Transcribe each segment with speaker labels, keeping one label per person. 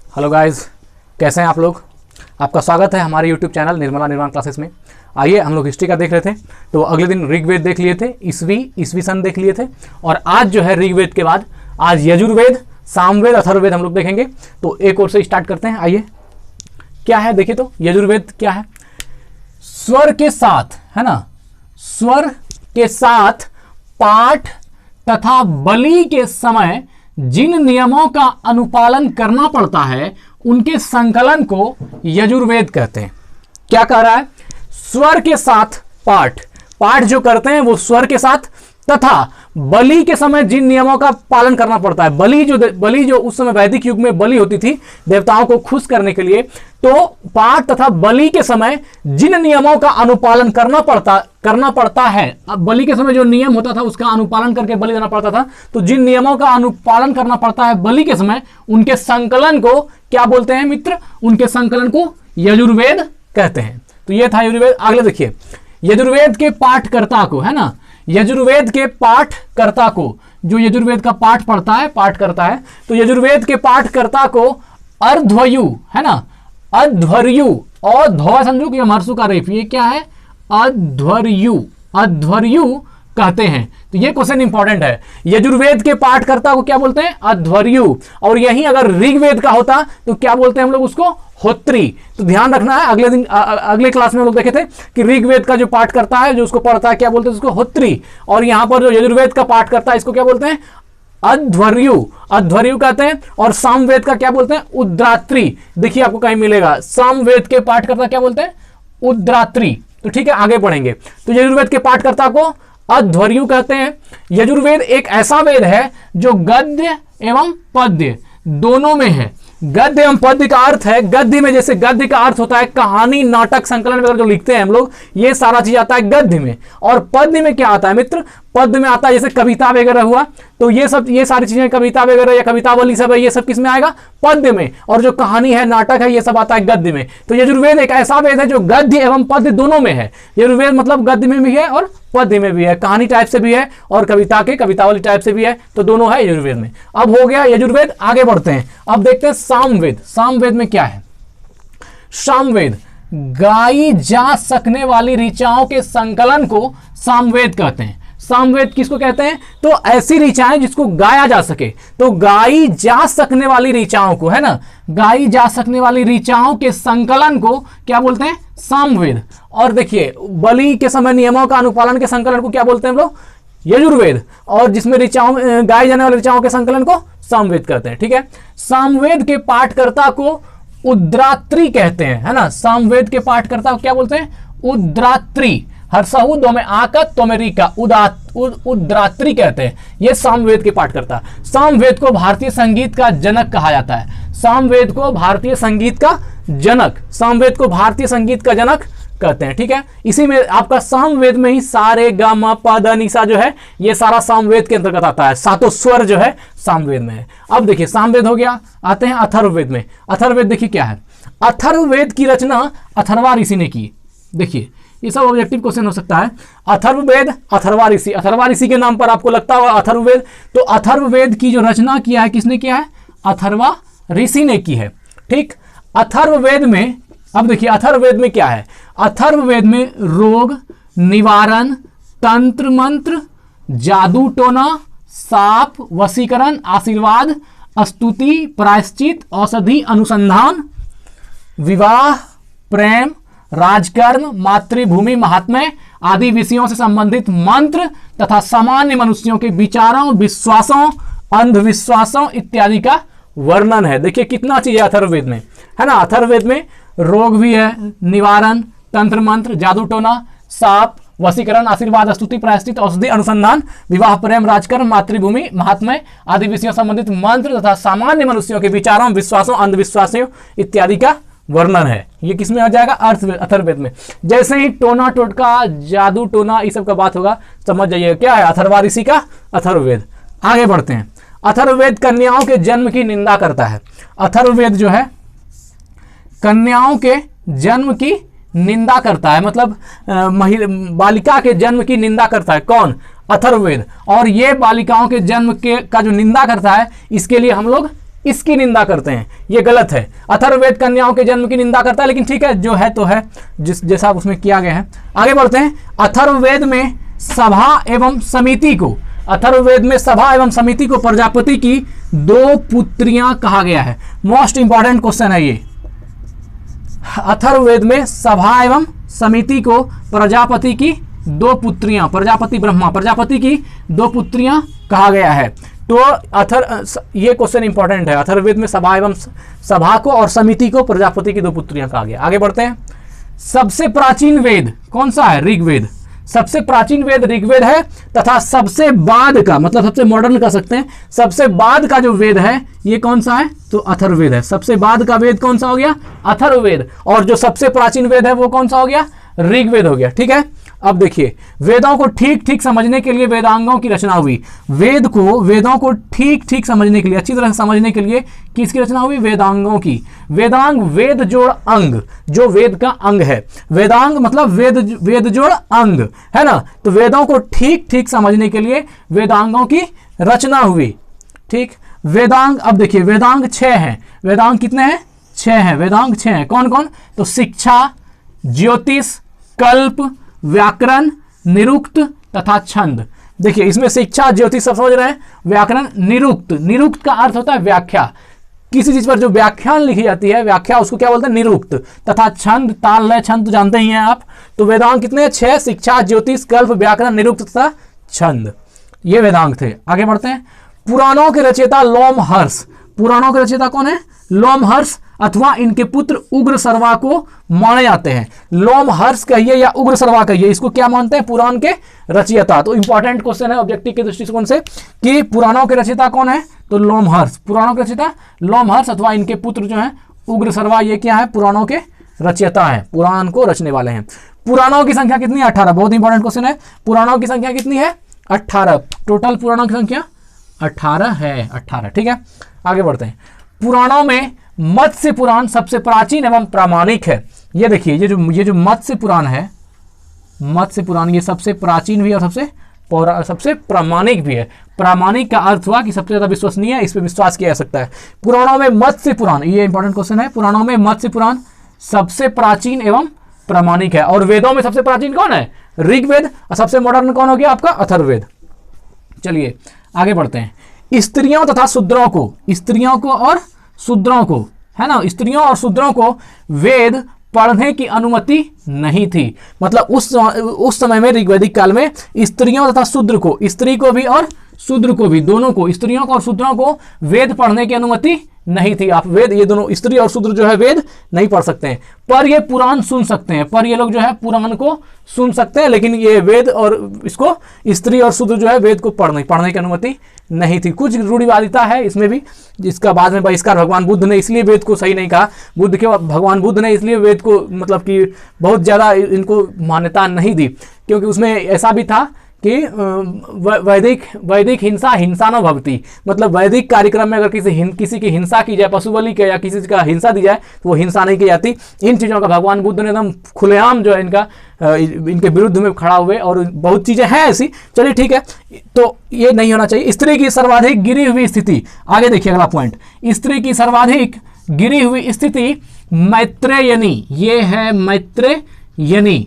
Speaker 1: Hello guys, कैसे हैं आप लोग। आपका स्वागत है हमारे यूट्यूब चैनल निर्मला निर्माण क्लासेस में। आइए, हम लोग हिस्ट्री का देख रहे थे, तो अगले दिन ऋग्वेद देख लिए थे, ईस्वी सन देख लिए थे, और आज जो है ऋग्वेद के बाद आज यजुर्वेद, सामवेद, अथर्ववेद हम लोग देखेंगे। तो एक और से स्टार्ट करते हैं। आइए, क्या है देखिए, तो यजुर्वेद क्या है। स्वर के साथ, है ना, स्वर के साथ पाठ तथा बलि के समय जिन नियमों का अनुपालन करना पड़ता है उनके संकलन को यजुर्वेद कहते हैं। क्या कह रहा है? स्वर के साथ पाठ, पाठ जो करते हैं वो स्वर के साथ, तथा बलि के समय जिन नियमों का पालन करना पड़ता है। बलि जो उस समय वैदिक युग में बलि होती थी देवताओं को खुश करने के लिए, तो पाठ तथा बलि के समय जिन नियमों का अनुपालन करना पड़ता है। अब बलि के समय जो नियम होता था उसका अनुपालन करके बलि देना पड़ता था, तो जिन नियमों का अनुपालन करना पड़ता है बलि के समय, उनके संकलन को क्या बोलते हैं मित्र? उनके संकलन को यजुर्वेद कहते हैं। तो ये था यजुर्वेद। अगले देखिए, यजुर्वेद के पाठकर्ता को, है ना, यजुर्वेद के पाठकर्ता को, जो यजुर्वेद का पाठ पढ़ता है, पाठ करता है, तो यजुर्वेद के पाठकर्ता को अर्ध्वर्यु, है ना, अध्वर्यु, और ध्व समझो कि हर्षु का रेफ, ये क्या है? अध्वर्यु, अध्वर्यु कहते हैं। तो ये क्वेश्चन इंपॉर्टेंट है। यजुर्वेद के पाठकर्ता को क्या बोलते हैं? अध्वर्यु। और यही अगर ऋग्वेद का होता तो क्या बोलते हैं हम लोग उसको? होत्री। तो ध्यान रखना है, अगले दिन अगले क्लास में हम लोग देखे थे कि ऋग्वेद का जो पाठ करता है, जो उसको पढ़ता है, क्या बोलते हैं उसको? होत्री। और यहां पर जो यजुर्वेद का पाठ करता है इसको क्या बोलते हैं? अध्वर्यु, अध्वर्यु कहते हैं। और सामवेद का क्या बोलते हैं? उद्रात्री। देखिए आपको कहीं मिलेगा, सामवेद के पाठकर्ता क्या बोलते हैं? उद्रात्री। तो ठीक है, आगे बढ़ेंगे। तो यजुर्वेद के पाठकर्ता को अध्वर्यु कहते हैं। यजुर्वेद एक ऐसा वेद है जो गद्य एवं पद्य दोनों में है। गद्य एवं पद्य का अर्थ है, गद्य में जैसे गद्य का अर्थ होता है कहानी, नाटक, संकलन वगैरह जो लिखते हैं हम लोग, ये सारा चीज आता है गद्य में। और पद्य में क्या आता है मित्र? पद्य में आता है जैसे कविता वगैरह हुआ, तो ये सारी चीजें, कविता वगैरह या कवितावली सब है, ये सब किस में आएगा? पद्य में। और जो कहानी है, नाटक है, ये सब आता है गद्य में। तो यजुर्वेद एक ऐसा वेद है जो गद्य एवं पद्य दोनों में है। यजुर्वेद मतलब गद्य में भी है और पद्य में भी है, कहानी टाइप से भी है और कवितावली टाइप से भी है, तो दोनों है यजुर्वेद में। अब हो गया यजुर्वेद, आगे बढ़ते हैं। अब देखते हैं सामवेद। सामवेद में क्या है? सामवेद गाई जा सकने वाली ऋचाओं के संकलन को सामवेद कहते हैं। सामवेद किसको कहते हैं? तो ऐसी ऋचाएं जिसको गाया जा सके, तो गाई जा सकने वाली ऋचाओं को, है ना, गाई जा सकने वाली ऋचाओं के संकलन को क्या बोलते हैं? सामवेद। और देखिए, बलि के समय नियमों का अनुपालन के संकलन को क्या बोलते हैं हम लोग? यजुर्वेद। और जिसमें ऋचाओं, गाई जाने वाली ऋचाओं के संकलन को सामवेद कहते हैं। ठीक है, सामवेद के पाठकर्ता को उद्रात्री कहते हैं, है ना। सामवेद के पाठकर्ता को क्या बोलते हैं? उद्रात्री। हर्षहु दो में आकत तो में रिका, उद्रात्री कहते हैं। ये सामवेद के पाठकर्ता। सामवेद को भारतीय संगीत का जनक कहा जाता है। सामवेद को भारतीय संगीत का जनक, सामवेद को भारतीय संगीत का जनक कहते हैं। ठीक है, इसी में आपका सामवेद में ही सारे ग म प द नि सा जो है, ये सारा सामवेद के अंतर्गत आता है। सातों स्वर जो है सामवेद में है। अब देखिए, सामवेद हो गया, आते हैं अथर्ववेद में। अथर्ववेद देखिए क्या है। अथर्ववेद की रचना अथर्वा ऋषि ने की। देखिए, ये सब ऑब्जेक्टिव क्वेश्चन हो सकता है। अथर्ववेद, अथर्वा ऋषि, अथर्वा ऋषि के नाम पर आपको लगता होगा अथर्ववेद। तो अथर्ववेद की जो रचना किया है, किसने किया है? अथर्वा ऋषि ने की है। ठीक, अथर्ववेद में, अब देखिए अथर्ववेद में क्या है। अथर्ववेद में रोग निवारण, तंत्र मंत्र, जादू टोना, साप, वशीकरण, आशीर्वाद, स्तुति, प्रायश्चित, औषधि अनुसंधान, विवाह, प्रेम, राजकर्म, मातृभूमि महात्म्य आदि विषयों से संबंधित मंत्र तथा सामान्य मनुष्यों के विचारों, विश्वासों, अंधविश्वासों इत्यादि का वर्णन है। देखिए कितना चीज है अथर्ववेद में, है ना। अथर्ववेद में रोग भी है, निवारण, तंत्र मंत्र, जादू टोना, साप, वशीकरण, आशीर्वाद, स्तुति, प्रायश्चित, औषधि अनुसंधान, विवाह, प्रेम, राजकर्म, मातृभूमि महात्म्य आदि विषयों से संबंधित मंत्र तथा सामान्य मनुष्यों के विचारों, विश्वासों, अंधविश्वासों इत्यादि का वर्णन है। ये किसमें आ जाएगा? अथर्ववेद में। जैसे ही टोना टोटका, जादू टोना, ये सब का बात होगा, समझ जाइए क्या है? अथर्वा ऋषि का अथर्ववेद। आगे बढ़ते हैं। अथर्ववेद कन्याओं के जन्म की निंदा करता है। अथर्ववेद जो है कन्याओं के जन्म की निंदा करता है, मतलब बालिका के जन्म की निंदा करता है। कौन? अथर्ववेद। और ये बालिकाओं के जन्म का जो निंदा करता है, इसके लिए हम लोग इसकी निंदा करते हैं, ये गलत है। अथर्ववेद कन्याओं के जन्म की निंदा करता है, लेकिन ठीक है, जो है तो है, जैसा उसमें किया गया है। आगे बढ़ते हैं। अथर्ववेद में सभा एवं समिति को, अथर्ववेद में सभा एवं समिति को प्रजापति की 2 पुत्रियां कहा गया है। मोस्ट इंपॉर्टेंट क्वेश्चन है ये। अथर्ववेद में सभा एवं समिति को प्रजापति की 2 पुत्रियां, प्रजापति ब्रह्मा, प्रजापति की 2 पुत्रियां कहा गया है। तो ये क्वेश्चन इंपॉर्टेंट है। अथर्ववेद में सभा एवं सभा को और समिति को प्रजापति की 2 पुत्रियां कहा गया। आगे बढ़ते हैं। सबसे प्राचीन वेद कौन सा है? ऋग्वेद। सबसे प्राचीन वेद ऋग्वेद है, तथा सबसे बाद का, मतलब सबसे मॉडर्न कह सकते हैं, सबसे बाद का जो वेद है ये कौन सा है? तो अथर्ववेद है। सबसे बाद का वेद कौन सा हो गया? अथर्ववेद। और जो सबसे प्राचीन वेद है वो कौन सा हो गया? ऋग्वेद हो गया। ठीक है, अब देखिए, वेदों को ठीक ठीक समझने के लिए वेदांगों की रचना हुई। वेदों को ठीक ठीक समझने के लिए, अच्छी तरह से समझने के लिए किसकी रचना हुई? वेदांगों की। वेदांग वेद जोड़ अंग, जो वेद का अंग है। वेदांग मतलब वेद जोड़ अंग है ना। तो वेदों को ठीक ठीक समझने के लिए वेदांगों की रचना हुई। ठीक, वेदांग, अब देखिए वेदांग 6 हैं। वेदांग कितने हैं? 6 हैं। वेदांग 6 हैं। कौन कौन? तो शिक्षा, ज्योतिष, कल्प, व्याकरण, निरुक्त तथा छंद। देखिए इसमें शिक्षा, ज्योतिष सब समझ रहे हैं। व्याकरण, निरुक्त, निरुक्त का अर्थ होता है व्याख्या। किसी चीज पर जो व्याख्यान लिखी जाती है, व्याख्या, उसको क्या बोलते हैं? निरुक्त। तथा छंद, ताल लय छंद तो जानते ही हैं आप। तो वेदांग कितने हैं? 6। शिक्षा, ज्योतिष, कल्प, व्याकरण, निरुक्त तथा छंद, ये वेदांग थे। आगे बढ़ते हैं। पुराणों के रचयिता लोमहर्ष। पुराणों के रचयिता कौन है? लोमहर्ष अथवा इनके पुत्र उग्रसर्वा को माने जाते हैं। लोमहर्ष कहिए या उग्रसर्वा कहिए, इसको क्या मानते हैं? पुराण के रचयिता। तो इंपॉर्टेंट क्वेश्चन है ऑब्जेक्टिव के दृष्टिकोण से कि पुराणों के रचयिता कौन है? तो लोमहर्ष। पुराणों के रचयिता लोमहर्ष अथवा इनके पुत्र जो है उग्रसर्वा, ये क्या है? पुराणों के रचयिता है, पुराण को रचने वाले हैं। पुराणों की संख्या कितनी है? 18। बहुत इंपॉर्टेंट क्वेश्चन है। पुराणों की संख्या कितनी है? 18। टोटल पुराणों की संख्या 18 है। 18। ठीक है, आगे बढ़ते हैं। पुराणों में मत्स्य पुराण सबसे प्राचीन एवं प्रामाणिक है। ये देखिए, ये जो मत्स्य पुराण है, मत्स्य पुराण, ये सबसे प्राचीन भी और सबसे प्रामाणिक भी है। प्रामाणिक का अर्थ हुआ कि सबसे ज्यादा विश्वसनीय है, इस पर विश्वास किया जा सकता है। पुराणों में मत्स्य पुराण, ये इंपॉर्टेंट क्वेश्चन है। पुराणों में मत्स्य पुराण सबसे प्राचीन एवं प्रामाणिक है। और वेदों में सबसे प्राचीन कौन है? ऋग्वेद। और सबसे मॉडर्न कौन हो गया आपका? अथर्ववेद। चलिए आगे बढ़ते हैं। स्त्रियों तथा शूद्रों को, स्त्रियों को और शूद्रों को, है ना, स्त्रियों और शूद्रों को वेद पढ़ने की अनुमति नहीं थी। मतलब उस समय में, ऋग्वैदिक काल में, स्त्रियों तथा शूद्र को, स्त्री को भी और शूद्र को भी, दोनों को, स्त्रियों को और शूद्रों को वेद पढ़ने की अनुमति नहीं थी। आप वेद, ये दोनों स्त्री और शूद्र जो है वेद नहीं पढ़ सकते हैं, पर ये पुराण सुन सकते हैं। पर ये लोग जो है पुराण को सुन सकते हैं, लेकिन ये वेद और इसको, स्त्री और शूद्र जो है वेद को पढ़ने की अनुमति नहीं थी। कुछ रूढ़िवादिता है इसमें भी, जिसका बाद में बहिष्कार भगवान बुद्ध ने इसलिए वेद को सही नहीं कहा। भगवान बुद्ध ने इसलिए वेद को मतलब कि बहुत ज़्यादा इनको मान्यता नहीं दी, क्योंकि उसमें ऐसा भी था कि वैदिक हिंसा न भवति। मतलब वैदिक कार्यक्रम में अगर किसी की हिंसा की जाए, पशु बलि के या किसी का हिंसा दी जाए, तो वो हिंसा नहीं की जाती। इन चीज़ों का भगवान बुद्ध ने एकदम खुलेआम जो है इनके विरुद्ध में खड़ा हुए, और बहुत चीज़ें हैं ऐसी। चलिए ठीक है, तो ये नहीं होना चाहिए। स्त्री की सर्वाधिक गिरी हुई स्थिति, आगे देखिए अगला पॉइंट। स्त्री की सर्वाधिक गिरी हुई स्थिति मैत्रेयनी, ये है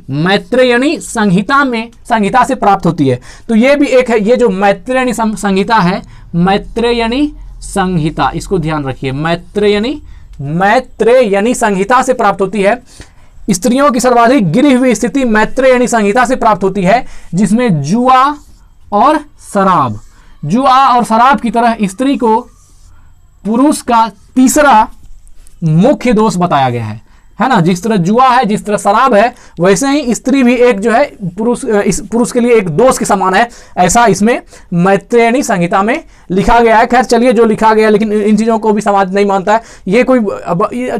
Speaker 1: मैत्रेयनी संहिता से प्राप्त होती है। तो ये भी एक है, ये जो मैत्रेयनी संहिता है, मैत्रेयनी संहिता, इसको ध्यान रखिए। मैत्रेयनी संहिता से प्राप्त होती है। स्त्रियों की सर्वाधिक गिरी हुई स्थिति मैत्रेयनी संहिता से प्राप्त होती है, जिसमें जुआ और शराब की तरह स्त्री को पुरुष का तीसरा मुख्य दोष बताया गया है ना। जिस तरह जुआ है, जिस तरह शराब है, वैसे ही स्त्री भी एक जो है पुरुष के लिए एक दोष के समान है, ऐसा इसमें मैत्रेयनी संहिता में लिखा गया है। खैर चलिए, जो लिखा गया, लेकिन इन चीज़ों को भी समाज नहीं मानता है। ये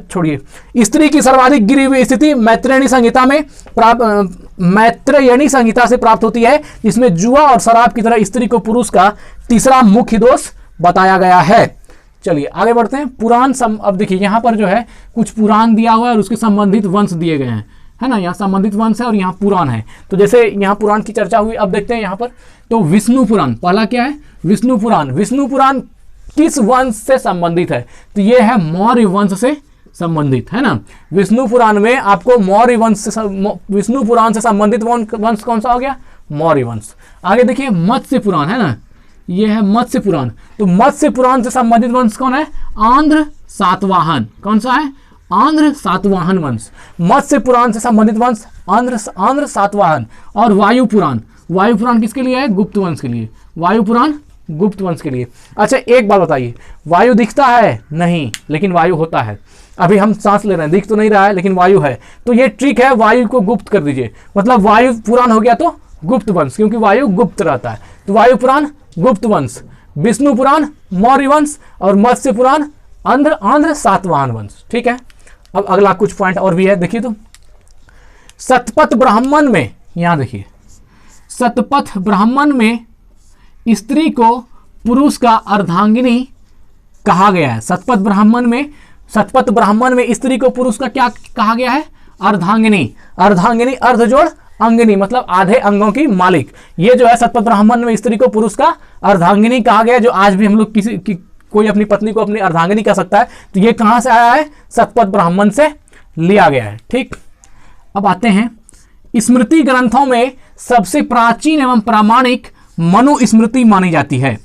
Speaker 1: छोड़िए। स्त्री की सर्वाधिक गिरी हुई स्थिति मैत्रेयनी संहिता से प्राप्त होती है, जिसमें जुआ और शराब की तरह स्त्री को पुरुष का तीसरा मुख्य दोष बताया गया है। चलिए आगे बढ़ते हैं। पुराण अब देखिए यहाँ पर जो है कुछ पुराण दिया हुआ है और उसके संबंधित वंश दिए गए हैं, है ना। यहाँ संबंधित वंश है और यहाँ पुराण है। तो जैसे यहाँ पुराण की चर्चा हुई, अब देखते हैं यहाँ पर। तो विष्णु पुराण, पहला क्या है? विष्णु पुराण। विष्णु पुराण किस वंश से संबंधित है? तो ये है मौर्य वंश से संबंधित, है ना। विष्णु पुराण में आपको मौर्य वंश से, विष्णु पुराण से संबंधित वंश कौन सा हो गया? मौर्य वंश। आगे देखिए मत्स्य पुराण, है ना, ये है मत्स्य पुराण। तो मत्स्य पुराण से संबंधित वंश कौन है? आंध्र सातवाहन। कौन सा है? आंध्र सातवाहन वंश। मत्स्य पुराण से संबंधित वंश आंध्र सातवाहन। और वायु पुराण, वायु पुराण किसके लिए है? गुप्त वंश के लिए। वायु पुराण गुप्त वंश के लिए। अच्छा एक बात बताइए, वायु दिखता है? नहीं, लेकिन वायु होता है। अभी हम सांस ले रहे हैं, दिख तो नहीं रहा है लेकिन वायु है। तो ये ट्रिक है, वायु को गुप्त कर दीजिए, मतलब वायु पुराण हो गया तो गुप्त वंश, क्योंकि वायु गुप्त रहता है। तो वायु पुराण गुप्त वंश, विष्णु पुराण मौर्य वंश, और मत्स्य पुराण आंध्र सातवाहन वंश। ठीक है। अब अगला कुछ पॉइंट और भी है, देखिए तो शतपथ ब्राह्मण में, यहां देखिए, शतपथ ब्राह्मण में स्त्री को पुरुष का अर्धांगिनी कहा गया है। शतपथ ब्राह्मण में स्त्री को पुरुष का क्या कहा गया है? अर्धांगिनी। अर्धांगिनी अर्ध जोड़ अंगिनी, मतलब आधे अंगों की मालिक। ये जो है शतपथ ब्राह्मण में स्त्री को पुरुष का अर्धांगिनी कहा गया, जो आज भी हम लोग कोई अपनी पत्नी को अपनी अर्धांगिनी कह सकता है। तो ये कहां से आया है? शतपथ ब्राह्मण से लिया गया है। ठीक। अब आते हैं स्मृति ग्रंथों में सबसे प्राचीन एवं प्रामाणिक मनुस्मृति मानी जाती है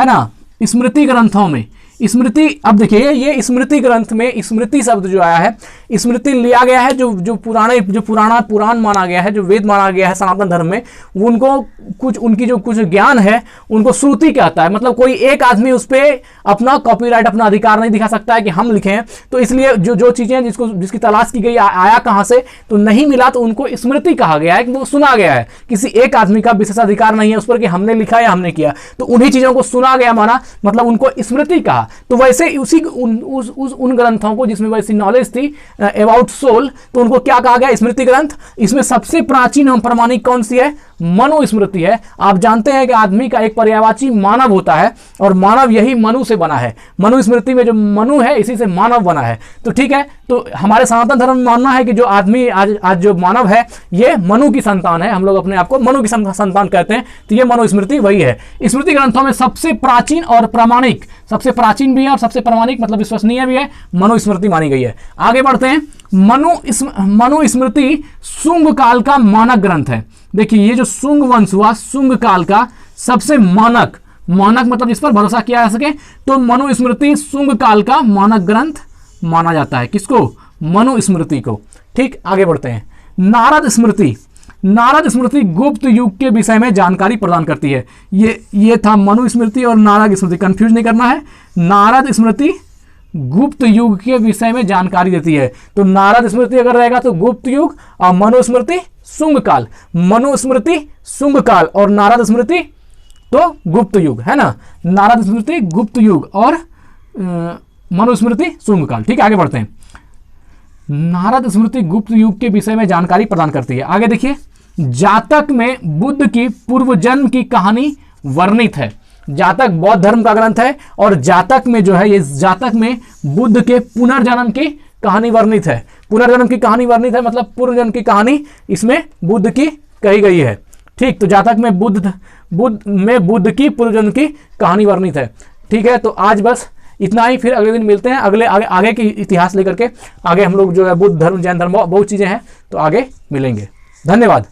Speaker 1: ना। स्मृति ग्रंथों में स्मृति, अब देखिए ये स्मृति ग्रंथ में स्मृति शब्द जो आया है, स्मृति लिया गया है जो पुराण माना गया है, जो वेद माना गया है सनातन धर्म में, उनको कुछ उनकी जो कुछ ज्ञान है उनको श्रुति कहता है। मतलब कोई एक आदमी उस पर अपना कॉपीराइट, अपना अधिकार नहीं दिखा सकता है कि हम लिखे हैं। तो इसलिए जो चीजें जिसकी तलाश की गई, आया कहाँ से, तो नहीं मिला, तो उनको स्मृति कहा गया है कि वो सुना गया है। किसी एक आदमी का विशेष अधिकार नहीं है उस पर कि हमने लिखा या हमने किया, तो उन्हीं चीजों को सुना गया माना, मतलब उनको स्मृति कहा। तो वैसे उसी उन ग्रंथों को जिसमें वैसी नॉलेज थी अबाउट सोल, तो उनको क्या कहा गया? स्मृति ग्रंथ। इसमें सबसे प्राचीन एवं प्रमाणिक कौन सी है? मनुस्मृति है। आप जानते हैं कि आदमी का एक पर्यायवाची मानव होता है, और मानव यही मनु से बना है। मनुस्मृति में जो मनु है इसी से मानव बना है। तो ठीक है, तो हमारे सनातन धर्म में मानना है कि जो आदमी आज जो मानव है ये मनु की संतान है। हम लोग अपने आप को मनु की संतान कहते हैं। तो ये मनुस्मृति वही है। स्मृति ग्रंथों में सबसे प्राचीन और प्रामाणिक, सबसे प्राचीन भी है और सबसे प्रामाणिक मतलब विश्वसनीय भी है, मनुस्मृति मानी गई है। आगे बढ़ते हैं। मनुस्मृति शुंग काल का मानक ग्रंथ है। देखिए ये जो शुंग वंश हुआ, शुंग काल का सबसे मानक मतलब जिस पर भरोसा किया जा सके, तो मनुस्मृति शुंग काल का मानक ग्रंथ माना जाता है। किसको? मनुस्मृति को। ठीक, आगे बढ़ते हैं। नारद स्मृति गुप्त युग के विषय में जानकारी प्रदान करती है। ये था मनुस्मृति और नारद स्मृति, कंफ्यूज नहीं करना है। नारद स्मृति गुप्त युग के विषय में जानकारी देती है। तो नारद स्मृति अगर रहेगा तो गुप्त युग, और मनुस्मृति शुंग काल। मनुस्मृति शुंग काल और नारद स्मृति तो गुप्त युग, है ना। नारद स्मृति गुप्त युग और मनुस्मृति शुंग काल। ठीक है, आगे बढ़ते हैं। नारद स्मृति गुप्त युग के विषय में जानकारी प्रदान करती है। आगे देखिए, जातक में बुद्ध की पूर्व जन्म की कहानी वर्णित है। जातक बौद्ध धर्म का ग्रंथ है, और जातक में जो है, ये जातक में बुद्ध के पुनर्जन्म की कहानी वर्णित है। पुनर्जन्म की कहानी वर्णित है मतलब पूर्व जन्म की कहानी इसमें बुद्ध की कही गई है। ठीक, तो जातक में बुद्ध की पूर्व जन्म की कहानी वर्णित है। ठीक है, तो आज बस इतना ही, फिर अगले दिन मिलते हैं आगे के इतिहास लेकर के। आगे हम लोग जो है बुद्ध धर्म, जैन धर्म, बहुत चीजें हैं, तो आगे मिलेंगे। धन्यवाद।